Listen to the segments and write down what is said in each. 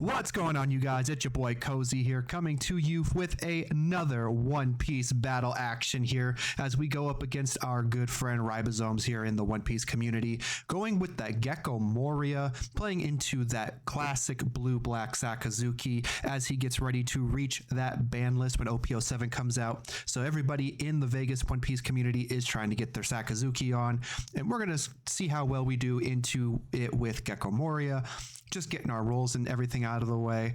What's going on, you guys? It's your boy Cozy here, coming to you with another One Piece battle action here as we go up against our good friend Ribosomes here in the One Piece community, going with that Gecko Moria, playing into that classic blue-black Sakazuki as he gets ready to reach that ban list when OP07 comes out. So everybody in the Vegas One Piece community is trying to get their Sakazuki on, and we're going to see how well we do into it with Gecko Moria. Just getting our rolls and everything out of the way.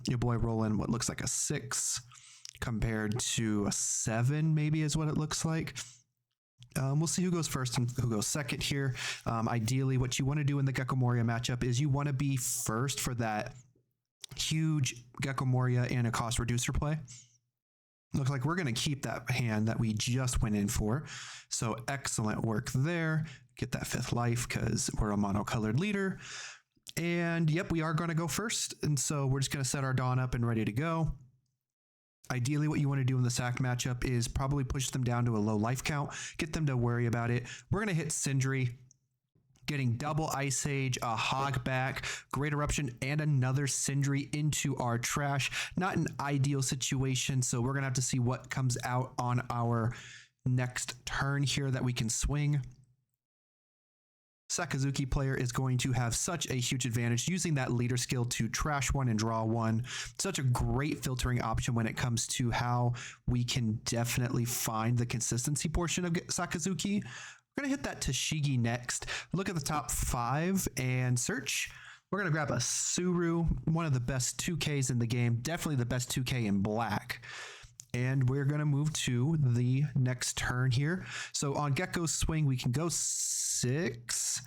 Your boy rolling what looks like a 6 compared to a 7, maybe is what it looks like. We'll see who goes first and who goes second here. Ideally, what you want to do in the Gecko Moria matchup is you want to be first for that huge Gecko Moria and a cost reducer play. Looks like we're going to keep that hand that we just went in for. So excellent work there. Get that 5th life because we're a monocolored leader. And yep, we are going to go first. And so we're just going to set our Dawn up and ready to go. Ideally, what you want to do in the sack matchup is probably push them down to a low life count, get them to worry about it. We're going to hit Sindri, getting double Ice Age, a Hogback, Great Eruption, and another Sindri into our trash. Not an ideal situation, so we're going to have to see what comes out on our next turn here that we can swing. Sakazuki player is going to have such a huge advantage using that leader skill to trash one and draw one. Such a great filtering option when it comes to how we can definitely find the consistency portion of Sakazuki. We're going to hit that Tashigi next. Look at the top 5 and search. We're going to grab a Suru, one of the best 2Ks in the game, definitely the best 2K in black. And we're going to move to the next turn here. So on Gecko's swing, we can go 6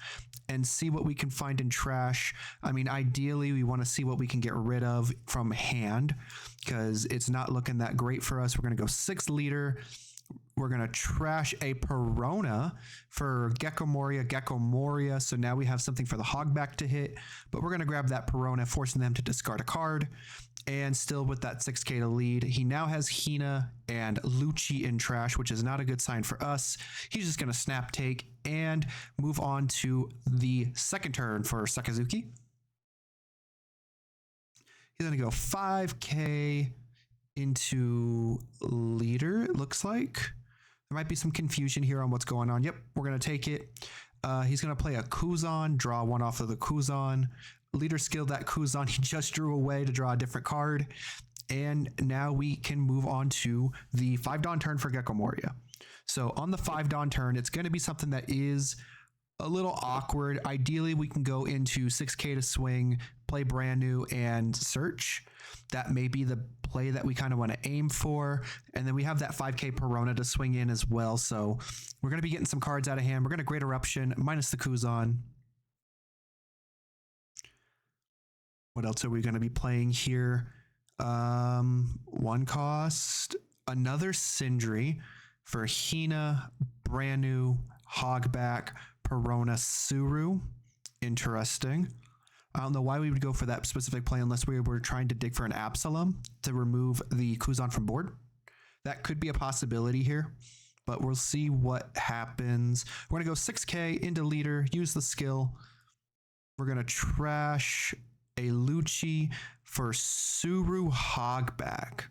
and see what we can find in trash. I mean, ideally, we want to see what we can get rid of from hand because it's not looking that great for us. We're going to go 6 leader. We're going to trash a Perona for Gecko Moria. So now we have something for the Hogback to hit, but we're going to grab that Perona, forcing them to discard a card. And still with that 6K to lead, he now has Hina and Lucci in trash, which is not a good sign for us. He's just going to snap take and move on to the second turn for Sakazuki. He's going to go 5K into leader, it looks like. There might be some confusion here on what's going on. Yep, we're going to take it. He's going to play a Kuzan, draw one off of the Kuzan. Leader skill that Kuzan he just drew away to draw a different card. And now we can move on to the 5 Dawn turn for Gecko Moria. So on the 5 Dawn turn, it's going to be something that is a little awkward. Ideally, we can go into 6K to swing, play brand new, and search. That may be the play that we kind of want to aim for. And then we have that 5K Perona to swing in as well. So we're going to be getting some cards out of hand. We're going to Great Eruption minus the Kuzan. What else are we going to be playing here? 1 cost, another Sindri for Hina, brand new, Hogback, Perona, Suru. Interesting. I don't know why we would go for that specific play unless we were trying to dig for an Absalom to remove the Kuzan from board. That could be a possibility here, but we'll see what happens. We're going to go 6K into leader, use the skill. We're going to trash a Lucci for Suru Hogback.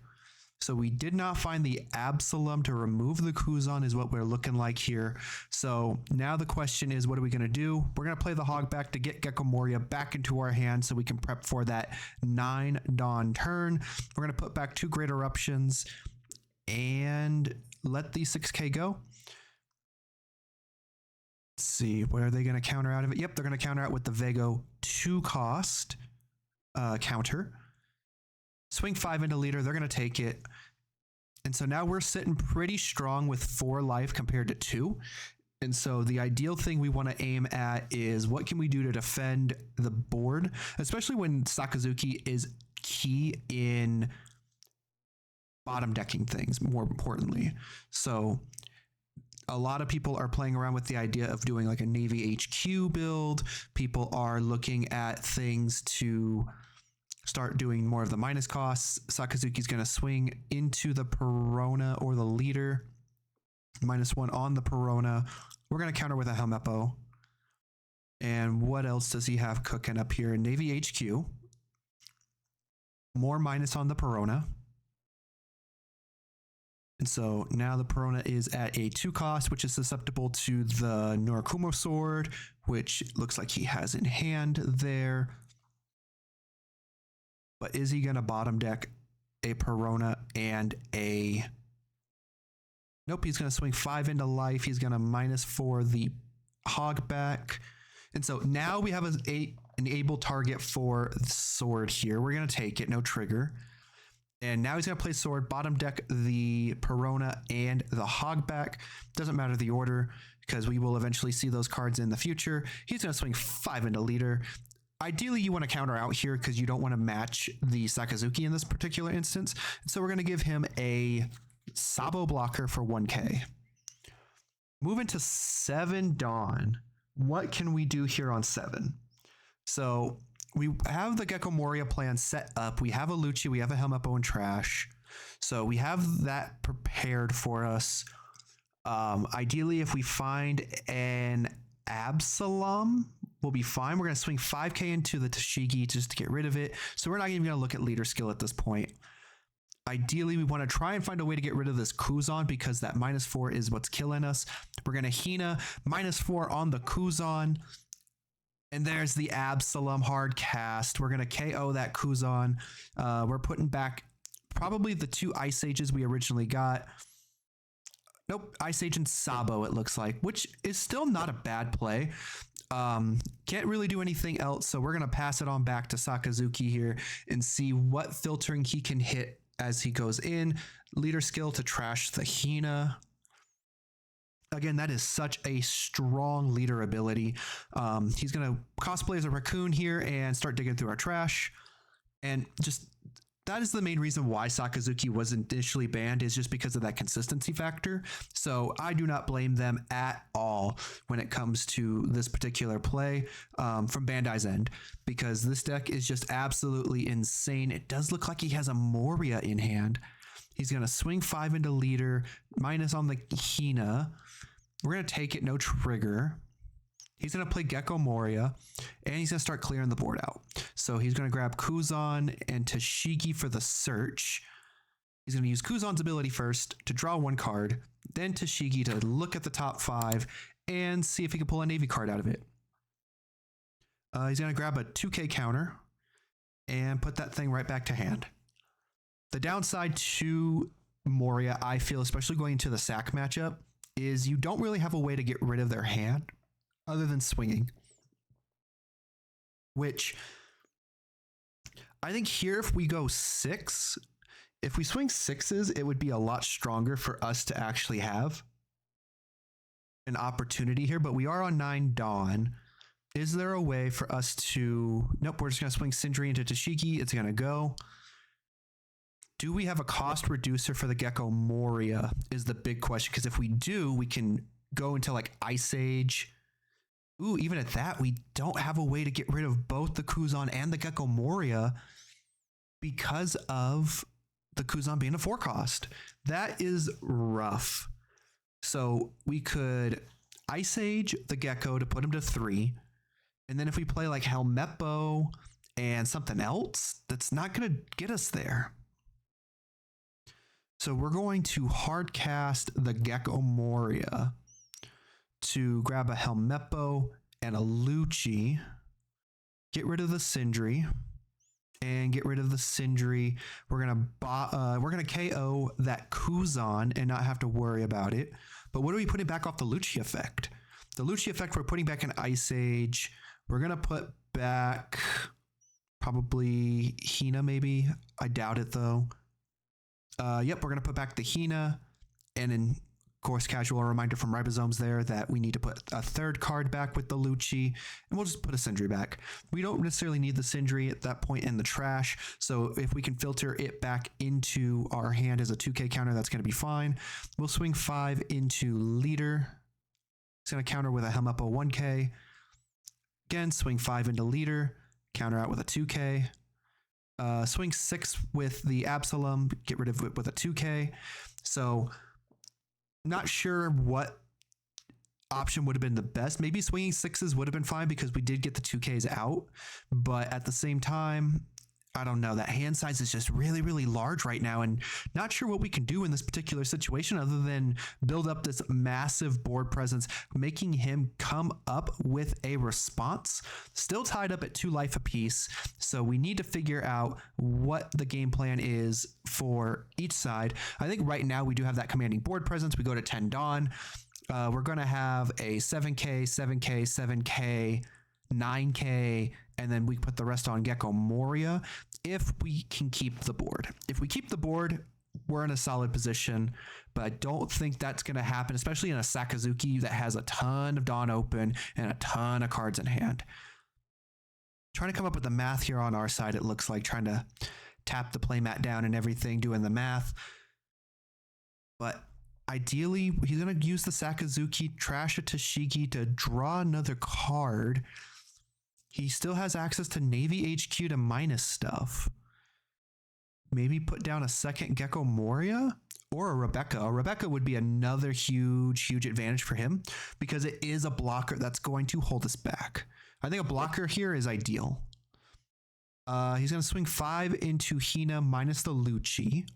So we did not find the Absalom to remove the Kuzan is what we're looking like here. So now the question is, what are we going to do? We're going to play the Hogback to get Gecko Moria back into our hand so we can prep for that 9 Dawn turn. We're going to put back 2 Great Eruptions and let the 6K go. Let's see, what are they going to counter out of it? Yep, they're going to counter out with the Vego 2 cost counter. Swing 5 into leader, they're going to take it. And so now we're sitting pretty strong with 4 life compared to 2. And so the ideal thing we want to aim at is what can we do to defend the board, especially when Sakazuki is key in bottom decking things, more importantly. So a lot of people are playing around with the idea of doing like a Navy HQ build. People are looking at things to start doing more of the minus costs. Sakazuki's going to swing into the Perona or the leader. -1 on the Perona. We're going to counter with a Helmeppo. And what else does he have cooking up here? Navy HQ. more minus on the Perona. And so now the Perona is at a 2 cost, which is susceptible to the Norakumo sword, which looks like he has in hand there. But is he going to bottom deck a Perona and a... Nope, he's going to swing 5 into life. He's going to -4 the Hogback. And so now we have an able target for the sword here. We're going to take it, no trigger. And now he's going to play sword, bottom deck the Perona and the Hogback. Doesn't matter the order because we will eventually see those cards in the future. He's going to swing 5 into leader. Ideally, you want to counter out here because you don't want to match the Sakazuki in this particular instance. So we're going to give him a Sabo blocker for 1k. Moving to 7 Dawn. What can we do here on 7? So we have the Gecko Moria plan set up. We have a Lucci, we have a Helmeppo and Trash. So we have that prepared for us. Ideally, if we find an Absalom, we'll be fine. We're going to swing 5k into the Tashigi just to get rid of it. So we're not even going to look at leader skill at this point. Ideally, we want to try and find a way to get rid of this Kuzan because that -4 is what's killing us. We're going to Hina, -4 on the Kuzan. And there's the Absalom hard cast. We're going to KO that Kuzan. We're putting back probably the 2 Ice Ages we originally got. Nope, Ice Age and Sabo it looks like, which is still not a bad play. Can't really do anything else, so we're going to pass it on back to Sakazuki here and see what filtering he can hit as he goes in. Leader skill to trash the Hina. Again, that is such a strong leader ability. He's going to cosplay as a raccoon here and start digging through our trash. And just that is the main reason why Sakazuki was initially banned, is just because of that consistency factor. So I do not blame them at all when it comes to this particular play from Bandai's end, because this deck is just absolutely insane. It does look like he has a Moria in hand. He's going to swing 5 into leader, minus on the Hina. We're going to take it, no trigger. He's going to play Gecko Moria, and he's going to start clearing the board out. So he's going to grab Kuzan and Tashigi for the search. He's going to use Kuzan's ability first to draw 1 card, then Tashigi to look at the top 5 and see if he can pull a Navy card out of it. He's going to grab a 2k counter and put that thing right back to hand. The downside to Moria, I feel, especially going into the sack matchup, is you don't really have a way to get rid of their hand other than swinging. Which, I think here if we go 6, if we swing 6s, it would be a lot stronger for us to actually have an opportunity here, but we are on 9 Dawn. Is there a way for us to... Nope, we're just going to swing Sindri into Tashigi. It's going to go. Do we have a cost reducer for the Gecko Moria is the big question, because if we do, we can go into like Ice Age. Ooh, even at that, we don't have a way to get rid of both the Kuzan and the Gecko Moria because of the Kuzan being a 4 cost. That is rough. So we could Ice Age the Gecko to put him to 3. And then if we play like Helmeppo and something else, that's not going to get us there. So we're going to hard cast the Gecko Moria to grab a Helmeppo and a Lucci, get rid of the Sindri, and get rid of the Sindri. We're gonna KO that Kuzan and not have to worry about it. But what are we putting back off the Lucci effect? The Lucci effect, we're putting back an Ice Age. We're gonna put back probably Hina, maybe. I doubt it though. Yep, we're gonna put back the Hina, and in course casual, a reminder from Ribosomes there that we need to put a 3rd card back with the Lucci, and we'll just put a Sindri back. We don't necessarily need the Sindri at that point in the trash, so if we can filter it back into our hand as a 2k counter, that's going to be fine. We'll swing 5 into leader. It's going to counter with a Helmeppo 1k. Again, swing 5 into leader, counter out with a 2k. Swing 6 with the Absalom, get rid of it with a 2k. So not sure what option would have been the best. Maybe swinging 6s would have been fine because we did get the 2Ks out, but at the same time, I don't know. That hand size is just really, really large right now, and not sure what we can do in this particular situation other than build up this massive board presence, making him come up with a response. Still tied up at 2 life apiece, so we need to figure out what the game plan is for each side. I think right now we do have that commanding board presence. We go to 10 Dawn. We're going to have a 7K, 7K, 7K, 9K, and then we put the rest on Gecko Moria if we can keep the board. If we keep the board, we're in a solid position, but I don't think that's going to happen, especially in a Sakazuki that has a ton of Dawn open and a ton of cards in hand. Trying to come up with the math here on our side, it looks like, trying to tap the playmat down and everything, doing the math. But ideally, he's going to use the Sakazuki, trash a Tashigi to draw another card. He still has access to Navy HQ to minus stuff. Maybe put down a second Gecko Moria or a Rebecca. A Rebecca would be another huge advantage for him because it is a blocker that's going to hold us back. I think a blocker here is ideal. He's going to swing 5 into Hina minus the Lucci.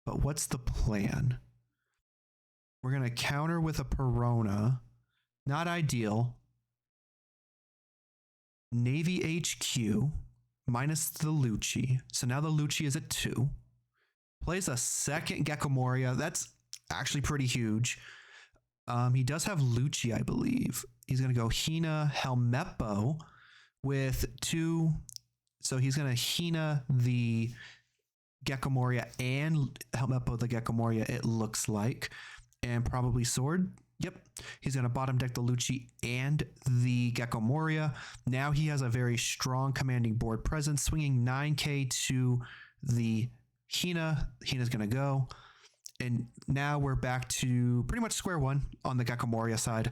But what's the plan? We're going to counter with a Perona. Not ideal. Navy HQ minus the Lucci. So now the Lucci is at 2. Plays a second Gecko Moria. That's actually pretty huge. He does have Lucci, I believe. He's going to go Hina Helmeppo with 2. So he's going to Hina the Gecko Moria and Helmeppo the Gecko Moria, it looks like. And probably Sword. Yep. He's going to bottom deck the Lucci and the Gecko Moria. Now he has a very strong commanding board presence, swinging 9K to the Hina. Hina's going to go. And now we're back to pretty much square one on the Gecko Moria side.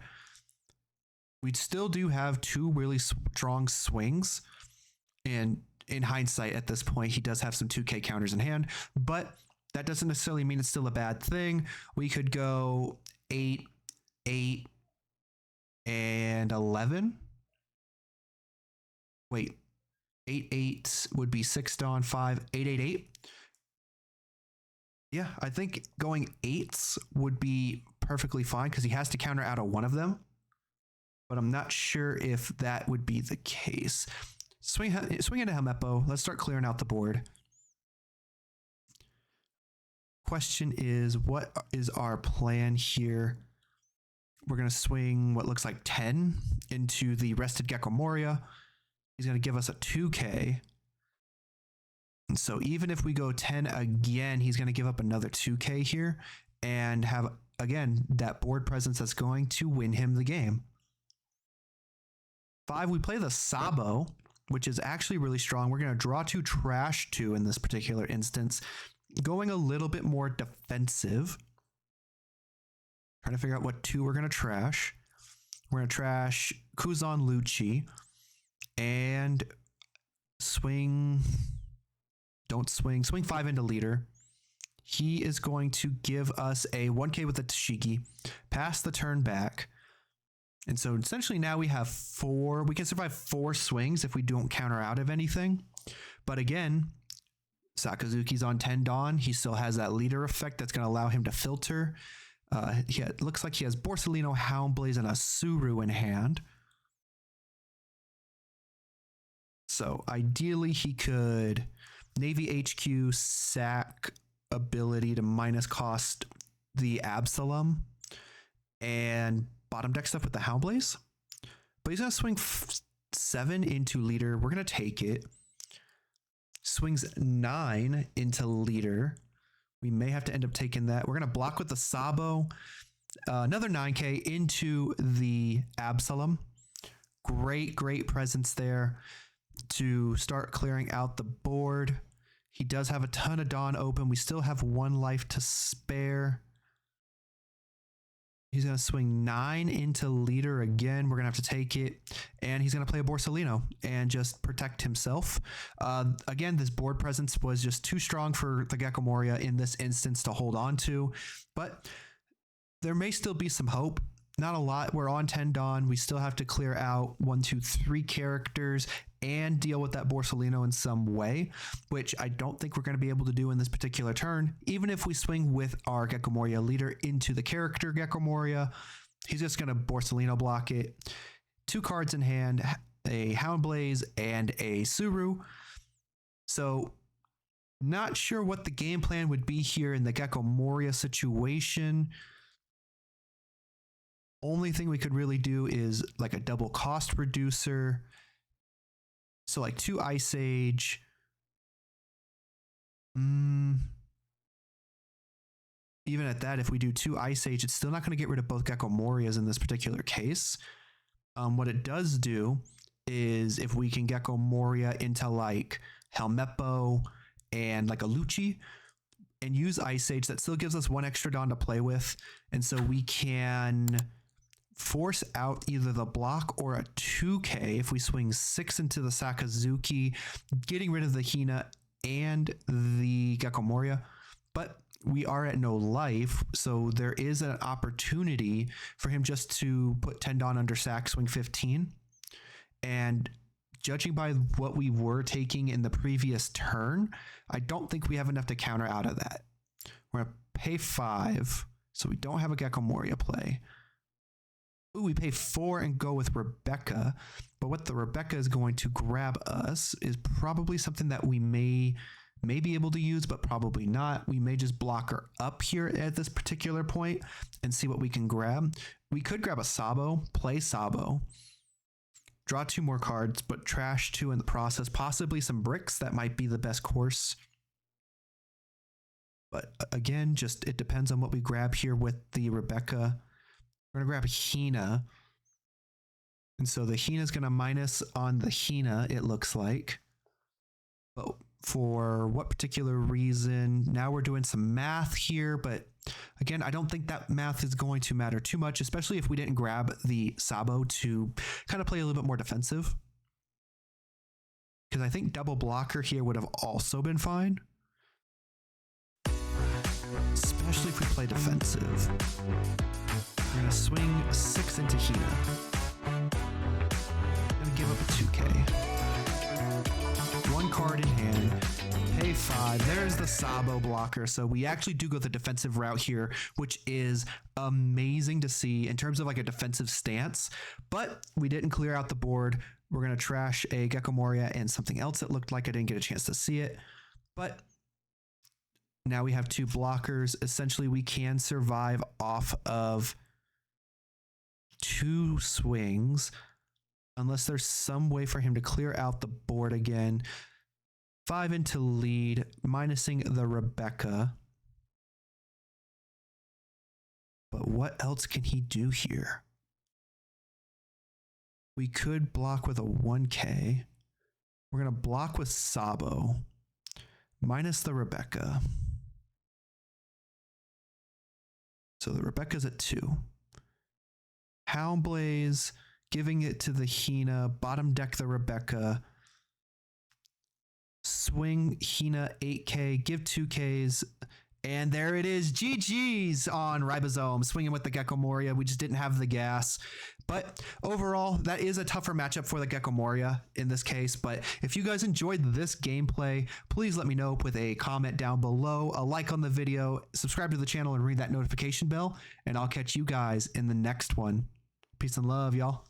We still do have 2 really strong swings. And in hindsight, at this point, he does have some 2K counters in hand. But that doesn't necessarily mean it's still a bad thing. We could go 8, 8, and 11. Wait, 8, 8 would be 6 Dawn, 5, 8, 8, 8. Yeah, I think going 8s would be perfectly fine because he has to counter out of one of them. But I'm not sure if that would be the case. Swing into Helmeppo. Let's start clearing out the board. Question is, what is our plan here? We're going to swing what looks like 10 into the rested Gecko Moria. He's going to give us a 2K. And so even if we go 10 again, he's going to give up another 2K here and have, again, that board presence that's going to win him the game. 5, we play the Sabo, which is actually really strong. We're going to draw 2, trash 2 in this particular instance, going a little bit more defensive. Trying to figure out what 2 we're going to trash. We're going to trash Kuzan Lucci and swing... Don't swing. Swing 5 into leader. He is going to give us a 1K with the Tashigi. Pass the turn back. And so essentially now we have 4. We can survive 4 swings if we don't counter out of anything. But again, Sakazuki's on 10 Dawn. He still has that leader effect that's going to allow him to filter. It looks like he has Borsellino, Houndblaze, and a Suru in hand. So ideally he could... Navy HQ sack ability to minus cost the Absalom and bottom deck stuff with the Houndblaze. But he's going to swing 7 into leader. We're going to take it. Swings 9 into leader. We may have to end up taking that. We're going to block with the Sabo. Another 9K into the Absalom. Great presence there to start clearing out the board. He does have a ton of Dawn open. We still have 1 life to spare. He's going to swing 9 into leader again. We're going to have to take it. And he's going to play a Borsellino and just protect himself. Again, this board presence was just too strong for the Gecko Moria in this instance to hold on to. But there may still be some hope. not a lot. We're on 10 Dawn. We still have to clear out 1, 2, 3 characters and deal with that Borsalino in some way, which I don't think we're going to be able to do in this particular turn. Even if we swing with our Gecko Moria leader into the character Gecko Moria, he's just going to Borsalino block it. 2 cards in hand, a Houndblaze and a Suru. So not sure what the game plan would be here in the Gecko Moria situation. Only thing we could really do is like a double cost reducer. So like 2 Ice Age. Even at that, if we do 2 Ice Age, it's still not going to get rid of both Gecko Morias in this particular case. What it does do is if we can Gecko Moria into like Helmeppo and like a Lucci and use Ice Age, that still gives us 1 extra Dawn to play with. And so we can force out either the block or a 2K if we swing 6 into the Sakazuki, getting rid of the Hina and the Gecko Moria. But we are at no life, so there is an opportunity for him just to put 10 Dawn under sack, swing 15. And judging by what we were taking in the previous turn, I don't think we have enough to counter out of that. We're going to pay 5, so we don't have a Gecko Moria play. Ooh, we pay 4 and go with Rebecca, but what the Rebecca is going to grab us is probably something that we may be able to use, but probably not. We may just block her up here at this particular point and see what we can grab. We could grab a Sabo, play Sabo, draw 2 more cards, but trash 2 in the process, possibly some bricks. That might be the best course. But again, just it depends on what we grab here with the Rebecca. We're going to grab Hina. And so the Hina is going to minus on the Hina, it looks like. But for what particular reason? Now we're doing some math here, but again, I don't think that math is going to matter too much, especially if we didn't grab the Sabo to kind of play a little bit more defensive. Because I think double blocker here would have also been fine. Especially if we play defensive. We're going to swing 6 into Hina. And give up a 2K. 1 card in hand. Pay 5. There's the Sabo blocker. So we actually do go the defensive route here, which is amazing to see in terms of like a defensive stance. But we didn't clear out the board. We're going to trash a Gecko Moria and something else that looked like I didn't get a chance to see it. But now we have 2 blockers. Essentially, we can survive off of 2 swings unless there's some way for him to clear out the board again. 5 into lead, minusing the Rebecca. But what else can he do here? We could block with a 1K. We're going to block with Sabo, minus the Rebecca. So the Rebecca's at 2. Houndblaze, giving it to the Hina, bottom deck the Rebecca. Swing Hina 8K, give 2Ks, and there it is. GG's on Ribosomes, swinging with the Gecko Moria. We just didn't have the gas. But overall, that is a tougher matchup for the Gecko Moria in this case. But if you guys enjoyed this gameplay, please let me know with a comment down below, a like on the video, subscribe to the channel, and ring that notification bell. And I'll catch you guys in the next one. Peace and love, y'all.